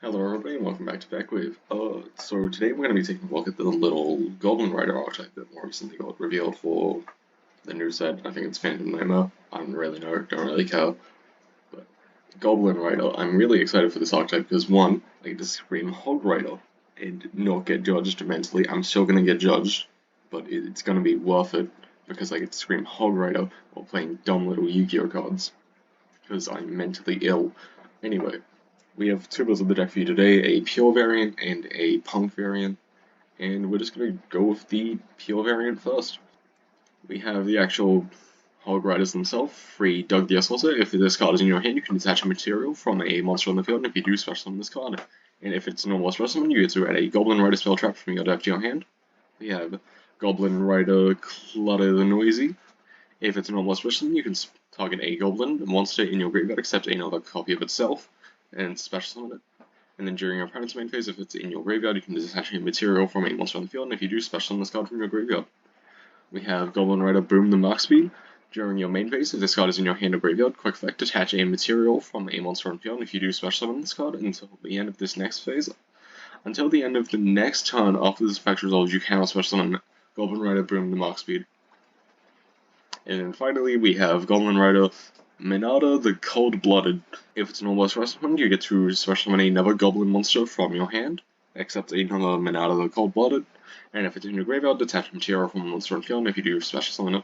Hello everybody and welcome back to Backwave. So today we're going to be taking a look at the little Goblin Rider archetype that more recently got revealed for the new set. I think it's Phantom Nightmare. I don't really know, don't really care. But Goblin Rider, I'm really excited for this archetype because one, I get to scream Hog Rider and not get judged mentally. I'm still going to get judged, but it's going to be worth it because I get to scream Hog Rider while playing dumb little Yu-Gi-Oh cards because I'm mentally ill. Anyway. We have two builds of the deck for you today, a pure variant and a punk variant, and we're just going to go with the pure variant first. We have the actual Hog Riders themselves, free Doug the Assaulter. If this card is in your hand, you can attach a material from a monster on the field, and if you do, special summon this card. And if it's a normal special summon, you get to add a Goblin Rider spell trap from your deck to your hand. We have Goblin Rider Clutter the Noisy. If it's a normal special summon, you can target a Goblin monster in your graveyard except another copy of itself and special summon it. And then during your opponent's main phase, if it's in your graveyard, you can detach a material from a monster on the field, and if you do, special summon this card from your graveyard. We have Goblin Rider Boom the Mark Speed. During your main phase, if this card is in your hand or graveyard, quick effect, detach a material from a monster on the field, and if you do, special summon this card until the end of this next phase. Until the end of the next turn after this effect resolves, you cannot special summon Goblin Rider Boom the Mark Speed. And then finally, we have Goblin Rider Minada the Cold-Blooded. If it's a normal special summon, you get to special summon another Goblin monster from your hand, except another Minada the Cold-Blooded. And if it's in your graveyard, detach material from a monster on field, and if you do, special summon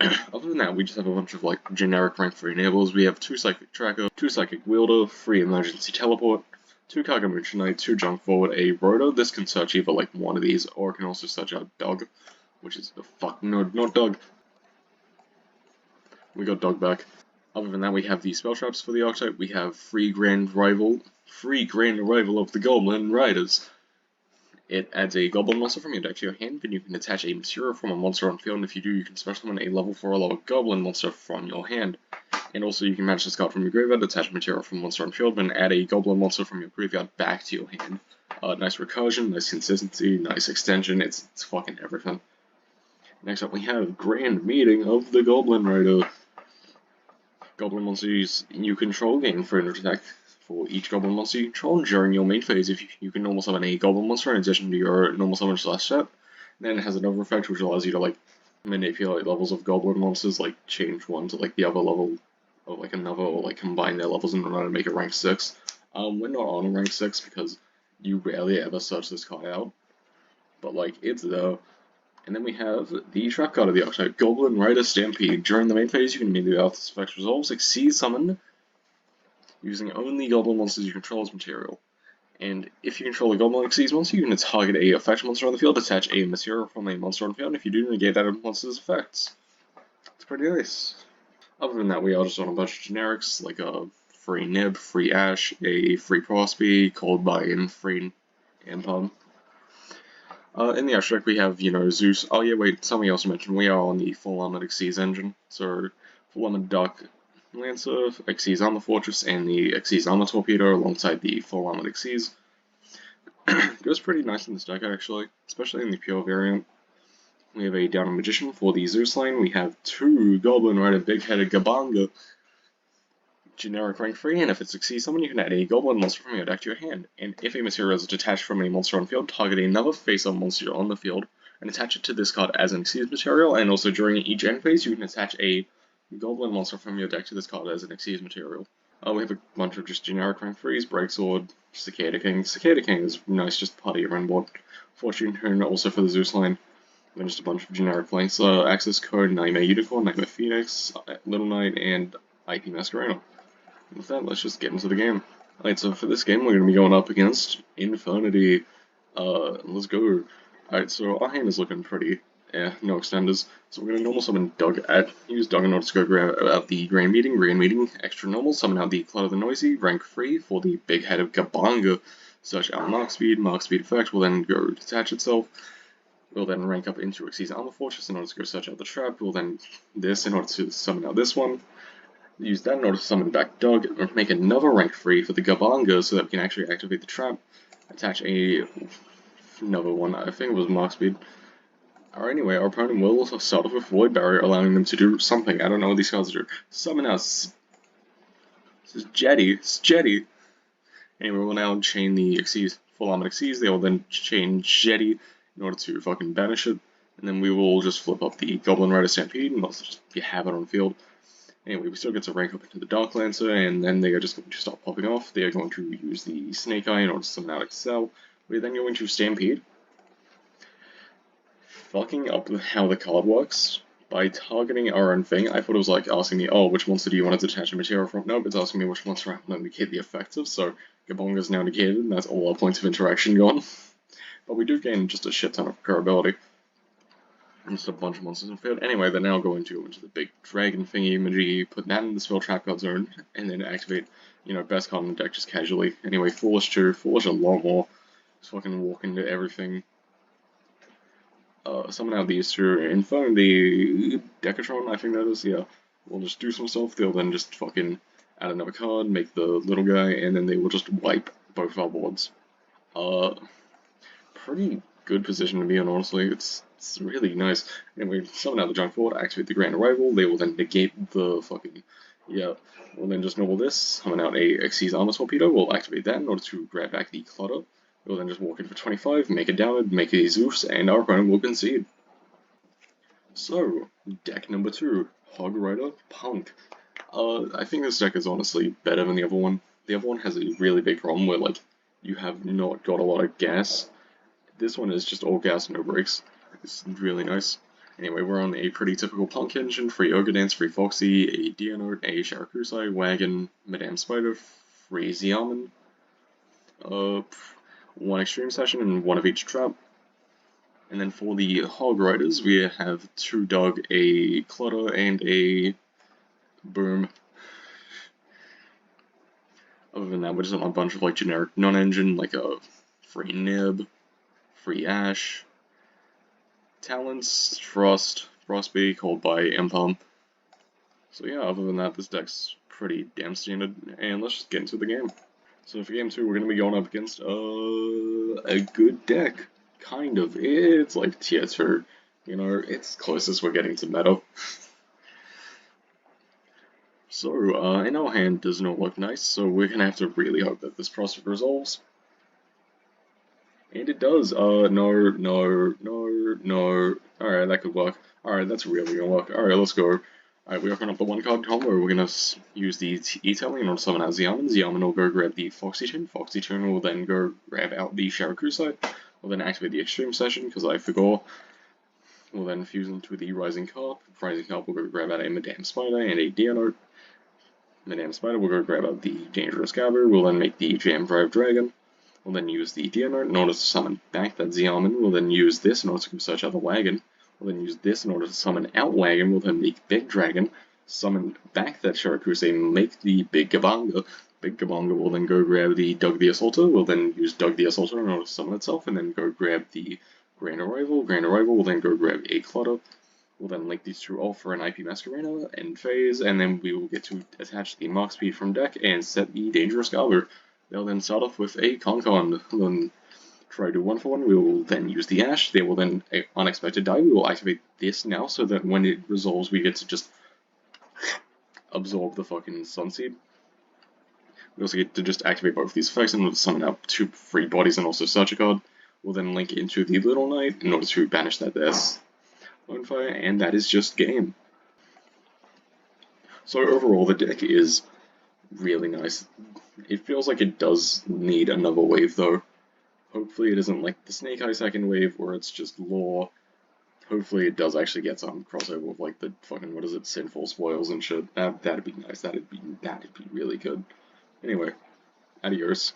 it. Other than that, we just have a bunch of generic rank 3 enables. We have 2 Psychic Tracker, 2 Psychic Wielder, 3 Emergency Teleport, 2 Kagamuchi Knight, 2 Jump Forward, a Rotor. This can search either one of these, or it can also search out Doug, which is the fuck no, not Doug. We got Dog back. Other than that, we have the spell traps for the archetype. We have free grand arrival of the Goblin Riders. It adds a Goblin monster from your deck to your hand, then you can attach a material from a monster on field, and if you do, you can special summon a level 4 or lower Goblin monster from your hand. And also, you can match this card from your graveyard, attach a material from a monster on field, then add a Goblin monster from your graveyard back to your hand. Nice recursion, nice consistency, nice extension, it's fucking everything. Next up, we have Grand Meeting of the Goblin Rider. Goblin monsters you control gain 300 attack for each Goblin monster you control during your main phase. If you can normal summon a Goblin monster in addition to your normal summon slash step, then it has another effect which allows you to manipulate levels of Goblin monsters, change one to the other level of another, or combine their levels in order to make it rank 6. We're not on rank 6 because you rarely ever search this card out, but it's there. And then we have the trap card of the archetype, Goblin Rider Stampede. During the main phase, you can immediately after this effect resolves, Exceed Summon, using only Goblin monsters you control as material. And if you control a Goblin Exceed monster, you can target a effect monster on the field, attach a material from a monster on the field, and if you do, negate that monster's effects. It's pretty nice. Other than that, we are just on a bunch of generics, like a free Nib, free Ash, a free Prosby, Cold Bind, free Impub. In the abstract, we have, Zeus. Oh, yeah, wait, something else to mention. We are on the Full Armored Xyz engine. So, Full Armored Dark Lancer, Xyz Armor Fortress, and the Xyz Armor Torpedo alongside the Full Armored Xyz. Goes pretty nice in this deck, actually, especially in the pure variant. We have a Down Magician for the Zeus lane. We have 2 Goblin Rider Big-Headed Gabanga. Generic rank 3, and if it succeeds someone, you can add a Goblin monster from your deck to your hand. And if a material is detached from a monster on field, target another face-up monster on the field, and attach it to this card as an Xyz material, and also during each end phase, you can attach a Goblin monster from your deck to this card as an Xyz material. We have a bunch of just generic rank 3s, Breaksword, Cicada King. Cicada King is nice, just part of your end board. Fortune Turn also for the Zeus line. Then just a bunch of generic flanks, Access Code, Nightmare Unicorn, Nightmare Phoenix, Little Knight, and IP Masquerade. With that, let's just get into the game. Alright, so for this game, we're going to be going up against Infernity. Let's go. Alright, so our hand is looking pretty, no extenders. So we're going to normal summon Doug use Doug in order to go grab out the Grand Meeting, extra normal, summon out the Clutter the Noisy, rank 3 for the Big Head of Gabanga. Search out Mark Speed effect will then go detach itself. We'll then rank up into Xyz Armor Fortress in order to go search out the trap. We'll then this in order to summon out this one. Use that in order to summon back Doug, and make another rank 3 for the Gabanga so that we can actually activate the trap. Attach another one, I think it was Mark Speed. Or anyway, our opponent will start off with Void Barrier, allowing them to do something. I don't know what these cards do. Summon us. This is Jetty. It's Jetty. Anyway, we'll now chain the Xyz, full armored Xyz. They will then chain Jetty in order to fucking banish it. And then we will just flip up the Goblin Rider Stampede and also just have it on field. Anyway, we still get to rank up into the Dark Lancer, and then they are just going to start popping off. They are going to use the Snake Eye in order to summon out Excel. We're then going to Stampede, fucking up how the card works by targeting our own thing. I thought it was like asking me, oh, which monster do you want to detach a material from? Nope, it's asking me which monster I want to negate the effects of, so Gabonga is now negated, and that's all our points of interaction gone. But we do gain just a shit ton of curability. Just a bunch of monsters in the field. Anyway, they're now going to go into the big dragon thingy, Majiggy, put that in the spell trap card zone, and then activate, best card in the deck just casually. Anyway, Foolish 2, Foolish a lot more. Just fucking walk into everything. Summon out these two in front of the Decatron, I think that is, yeah. We'll just do some stuff, they'll then just fucking add another card, make the little guy, and then they will just wipe both our boards. Pretty good position to be in, honestly. It's really nice. Anyway, summon out the Junk Forward, activate the Grand Arrival, they will then negate the fucking, we'll then just normal this, summon out a Xyz Armor Torpedo, we'll activate that in order to grab back the Clutter. We'll then just walk in for 25, make a downward, make a Zeus, and our opponent will concede. So, deck number 2, Hog Rider Punk. I think this deck is honestly better than the other one. The other one has a really big problem where, like, you have not got a lot of gas. This one is just all gas, no brakes. It's really nice. Anyway, we're on a pretty typical Punk engine, free Ogre Dance, free Foxy, a Dianote, a Sharakusai, Wagon, Madame Spider, free Xiamen, one Extreme Session and one of each trap. And then for the Hog Riders, we have 2 Dog, a Clutter, and a Boom. Other than that, we're just on a bunch of like generic non-engine, like a free Nib, free Ash, Talents, Frost, Frostbee, called by Empalm. So yeah, other than that, this deck's pretty damn standard, and let's just get into the game. So for game 2, we're going to be going up against a good deck. Kind of. It's like tier 2. It's closest we're getting to meta. So, in our hand does not look nice, so we're going to have to really hope that this Prospect resolves. And it does. No. Alright, that could work. Alright, that's really going to work. Alright, let's go. Alright, we open up the 1 card combo. We're going to use the E-Telly in order to summon out Xiamen. Xiamen will go grab the Foxy Tune. Foxy Tune will then go grab out the Sharakusai. We'll then activate the Extreme Session because I forgot. We'll then fuse into the Rising Carp. Rising Carp will go grab out a Madame Spider and a Dianote. Madame Spider will go grab out the Dangerous Gabber. We'll then make the Jam Drive Dragon. We'll then use the Dianote in order to summon back that Xiamen. We'll then use this in order to search out the Wagon. We'll then use this in order to summon out Wagon. We'll then make Big Dragon, summon back that Sharakusai, make the Big Gabonga. Big Gabonga will then go grab the Doug the Assaulter. We'll then use Doug the Assaulter in order to summon itself, and then go grab the Grand Arrival. Grand Arrival will then go grab a Clutter. We'll then link these two off for an IP Masquerena and phase, and then we will get to attach the Mark Speed from deck and set the Dangerous Garber. They'll then start off with a Concon. Then try to do 1-for-1. We will then use the Ash. They will then unexpected die. We will activate this now so that when it resolves, we get to just absorb the fucking Sunseed. We also get to just activate both of these effects and we'll summon out 2 free bodies and also search a card. We'll then link into the Little Knight in order to banish that S Bonefire, and that is just game. So overall, the deck is really nice. It feels like it does need another wave though. Hopefully it isn't like the Snake Eye second wave where it's just lore. Hopefully it does actually get some crossover with like the fucking, Sinful Spoils and shit. That'd be nice. That'd be really good. Anyway, adios.